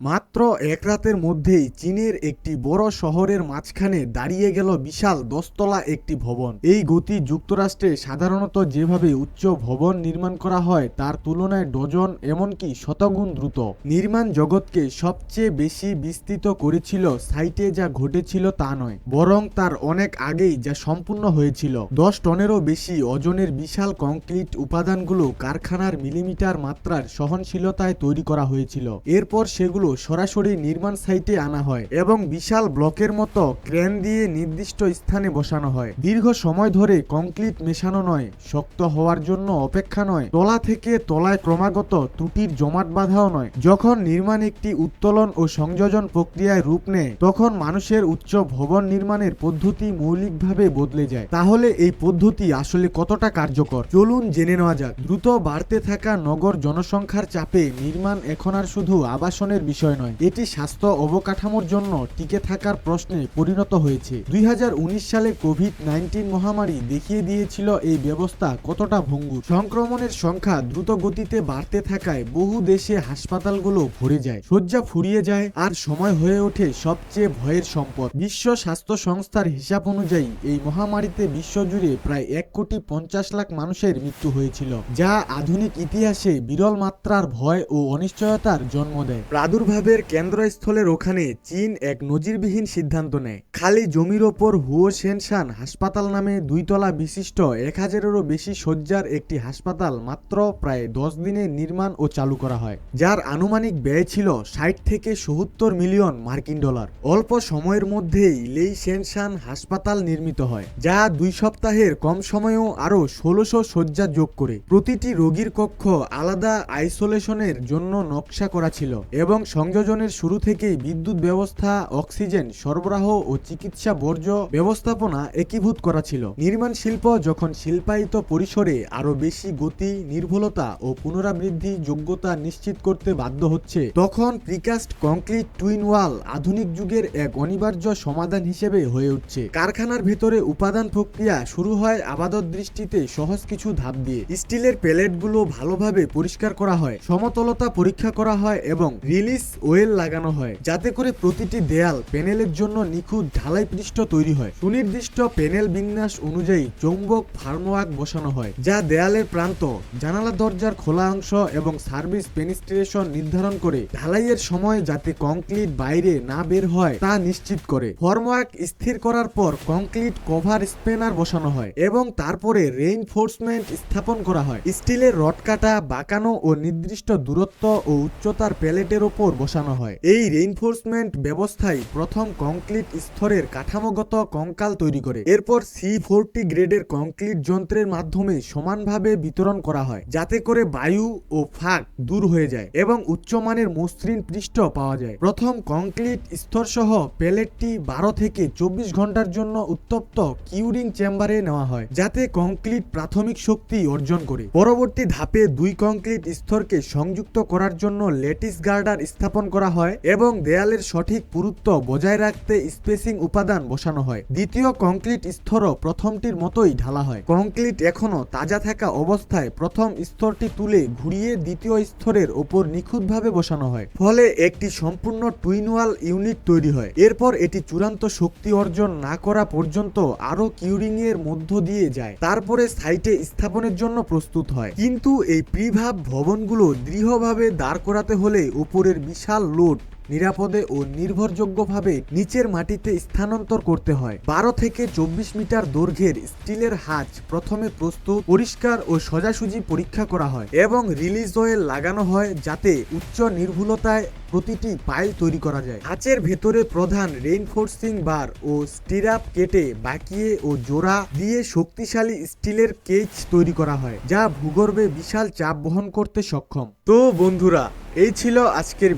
মাত্র এক রাতের মধ্যেই চীনের একটি বড় শহরের মাঝখানে দাঁড়িয়ে গেল বিশাল 10 তলা একটি ভবন। এই গতি যুক্তরাষ্ট্রে সাধারণত যেভাবে উচ্চ ভবন নির্মাণ করা হয় তার তুলনায় ডজন এমনকি শতগুণ দ্রুত। নির্মাণ জগৎকে সবচেয়ে বেশি বিস্তৃত করেছিল সাইটে যা ঘটেছিল তা নয়, বরং তার অনেক আগেই যা সম্পূর্ণ হয়েছিল। 10 টনেরও বেশি ওজনের বিশাল কংক্রিট উপাদানগুলো কারখানার মিলিমিটার মাত্রার সহনশীলতায় তৈরি করা হয়েছিল। এরপর সেগুলো সরাসরি নির্মাণ সাইটে আনা হয় এবং বিশাল ব্লকের মতো ক্রেন দিয়ে নির্দিষ্ট স্থানে বসানো হয়। দীর্ঘ সময় ধরে কংক্রিট মেশানো নয়, শক্ত হওয়ার জন্য অপেক্ষা নয়, তলা থেকে তলায় ক্রমাগত ত্রুটির জমাট বাঁধাও নয়। যখন নির্মাণ একটি উত্তোলন ও সংযোজন প্রক্রিয়ায় রূপ নেয় তখন মানুষের উচ্চ ভবন নির্মাণের পদ্ধতি মৌলিকভাবে বদলে যায়। তাহলে এই পদ্ধতি আসলে কতটা কার্যকর, চলুন জেনে নেওয়া যাক। দ্রুত বাড়তে থাকা নগর জনসংখ্যার চাপে নির্মাণ এখন আর শুধু আবাসনের বিষয় নয়, এটি স্বাস্থ্য অবকাঠামোর জন্য টিকে থাকার প্রশ্নে পরিণত হয়েছে। 2019 সালে কোভিড-19 মহামারী দেখিয়ে দিয়েছিল এই ব্যবস্থা কতটা ভঙ্গুর। সংক্রমণের সংখ্যা দ্রুত গতিতে বাড়তে থাকায় বহু দেশে হাসপাতালগুলো ভরে যায়, শয্যা ফুরিয়ে যায়, আর সময় হয়ে ওঠে সবচেয়ে ভয়ের সম্পদ। বিশ্ব স্বাস্থ্য সংস্থার হিসাব অনুযায়ী এই মহামারীতে বিশ্বজুড়ে প্রায় 1,50,00,000 মানুষের মৃত্যু হয়েছিল, যা আধুনিক ইতিহাসে বিরল মাত্রার ভয় ও অনিশ্চয়তার জন্ম দেয়। প্রাদুর্ভাবের কেন্দ্রস্থলের ওখানে চীন এক নজিরবিহীন সিদ্ধান্ত নেয়। খালি জমির ওপর হুও সেনশান হাসপাতাল নামে 2 তলা বিশিষ্ট 1000-এরও বেশি শয্যার একটি হাসপাতাল মাত্র প্রায় 10 দিনে নির্মাণ ও চালু করা হয়, যার আনুমানিক ব্যয় ছিল 60 থেকে 70 মিলিয়ন মার্কিন ডলার। অল্প সময়ের মধ্যেই লেই সেনশান হাসপাতাল নির্মিত হয়, যা 2 সপ্তাহের কম সময়েও আরও 1600 শয্যা যোগ করে। প্রতিটি রোগীর কক্ষ আলাদা আইসোলেশনের জন্য নকশা করা ছিল এবং সংযোজনের শুরু থেকেই বিদ্যুৎ ব্যবস্থা, অক্সিজেন সরবরাহ ও চিকিৎসা বর্জ্য ব্যবস্থাপনা একীভূত করা ছিল। নির্মাণ শিল্প যখন শিল্পায়িত পরিসরে আরও বেশি গতি, নির্ভুলতা ও পুনরাবৃত্তি যোগ্যতা নিশ্চিত করতে বাধ্য হচ্ছে, তখন প্রিকাস্ট কংক্রিট টুইন ওয়াল আধুনিক যুগের এক অনিবার্য সমাধান হিসেবে হয়ে উঠছে। কারখানার ভেতরে উপাদান প্রক্রিয়া শুরু হয় আপাত দৃষ্টিতে সহজ কিছু ধাপ দিয়ে। স্টিলের প্যালেটগুলো ভালোভাবে পরিষ্কার করা হয়, সমতলতা পরীক্ষা করা হয় এবং রিলিজ ওয়েল লাগানো হয়, যাতে করে প্রতিটি দেয়াল প্যানেলের জন্য নিখুঁত ঢালাই পৃষ্ঠ তৈরি হয়। সুনির্দিষ্ট প্যানেল বিন্যাস অনুযায়ী চৌম্বক ফার্মওয়ার্ক বসানো হয়, যা দেয়ালের প্রান্ত, জানালা দরজার খোলা অংশ এবং সার্ভিস পেনিস্ট্রেশন নির্ধারণ করে ঢালাইয়ের সময় যাতে কংক্রিট বাইরে না বের হয় তা নিশ্চিত করে। ফর্মওয়ার্ক স্থির করার পর কংক্রিট কভার স্প্যানার বসানো হয় এবং তারপরে রেইনফোর্সমেন্ট স্থাপন করা হয়। স্টিলের রড কাটা, বাঁকানো ও নির্দিষ্ট দূরত্ব ও উচ্চতার প্যালেটের ওপর বসানো হয়। এই রেইনফোর্সমেন্ট ব্যবস্থায় প্রথম কংক্রিট স্তরের কাঠামোগত কঙ্কাল তৈরি করে। এরপর C40 গ্রেডের কংক্রিট যন্ত্রের মাধ্যমে সমানভাবে বিতরণ করা হয়, যাতে করে বায়ু ও ফাঁক দূর হয়ে যায় এবং উচ্চমানের মসৃণ পৃষ্ঠ পাওয়া যায়। প্রথম কংক্রিট স্তরসহ প্যালেটটি 12 থেকে 24 ঘন্টার জন্য উত্তপ্ত কিউরিং চেম্বারে নেওয়া হয়, যাতে কংক্রিট প্রাথমিক শক্তি অর্জন করে। পরবর্তী ধাপে 2 কংক্রিট স্তরকে সংযুক্ত করার জন্য লেটিস গার্ডার স্থাপন করা হয় এবং দেয়ালের সঠিক পুরুত্ব বজায় রাখতে স্পেসিং উপাদান বসানো হয়। দ্বিতীয় কংক্রিট স্তরও প্রথমটির মতোই ঢালা হয়। কংক্রিট এখনো তাজা থাকা অবস্থায় প্রথম স্তরটি তুলে ঘুরিয়ে দ্বিতীয় স্তরের ওপর নিখুঁতভাবে বসানো হয়, ফলে একটি সম্পূর্ণ টুইন ওয়াল ইউনিট তৈরি হয়। এরপর এটি চূড়ান্ত শক্তি অর্জন না করা পর্যন্ত আরো কিউরিং এর মধ্য দিয়ে যায়, তারপরে সাইটে স্থাপনের জন্য প্রস্তুত হয়। কিন্তু এই প্রিভাব ভবনগুলো দৃঢ়ভাবে দাঁড় করাতে হলে উপরের বিশাল লোড নিরাপদে ও নির্ভরযোগ্যভাবে নিচের মাটিতে স্থানান্তর করতে হয়। 12 থেকে 24 মিটার দৈর্ঘ্যের স্টিলের হাজ প্রথমে প্রস্তুত, পরিষ্কার ও সোজাসুজি পরীক্ষা করা হয় এবং রিলিজ ওয়েল লাগানো হয়, যাতে উচ্চ নির্ভুলতায় প্রতিটি পাইল তৈরি করা যায়। হাঁচের ভেতরে প্রধান রেইনফোর্সিং বার ও স্টিরাপ কেটে বাঁকিয়ে ও জোড়া দিয়ে শক্তিশালী স্টিলের কেজ তৈরি করা হয়, যা ভূগর্ভে বিশাল চাপ বহন করতে সক্ষম। তো বন্ধুরা, এই ছিল আজকের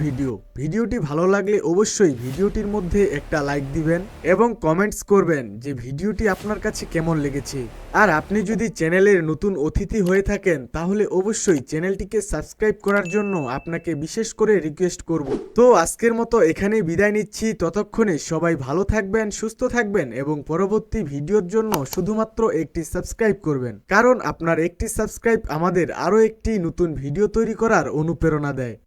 ভিডিওটি ভালো লাগলে অবশ্যই ভিডিওটির মধ্যে একটা লাইক দিবেন এবং কমেন্টস করবেন যে ভিডিওটি আপনার কাছে কেমন লেগেছে। আর আপনি যদি চ্যানেলের নতুন অতিথি হয়ে থাকেন তাহলে অবশ্যই চ্যানেলটিকে সাবস্ক্রাইব করার জন্য আপনাকে বিশেষ করে রিকোয়েস্ট করব। তো আজকের মতো এখানেই বিদায় নিচ্ছি। ততক্ষণে সবাই ভালো থাকবেন, সুস্থ থাকবেন এবং পরবর্তী ভিডিওর জন্য শুধুমাত্র একটি সাবস্ক্রাইব করবেন, কারণ আপনার একটি সাবস্ক্রাইব আমাদের আরও একটি নতুন ভিডিও তৈরি করার অনুপ্রেরণা দেয়।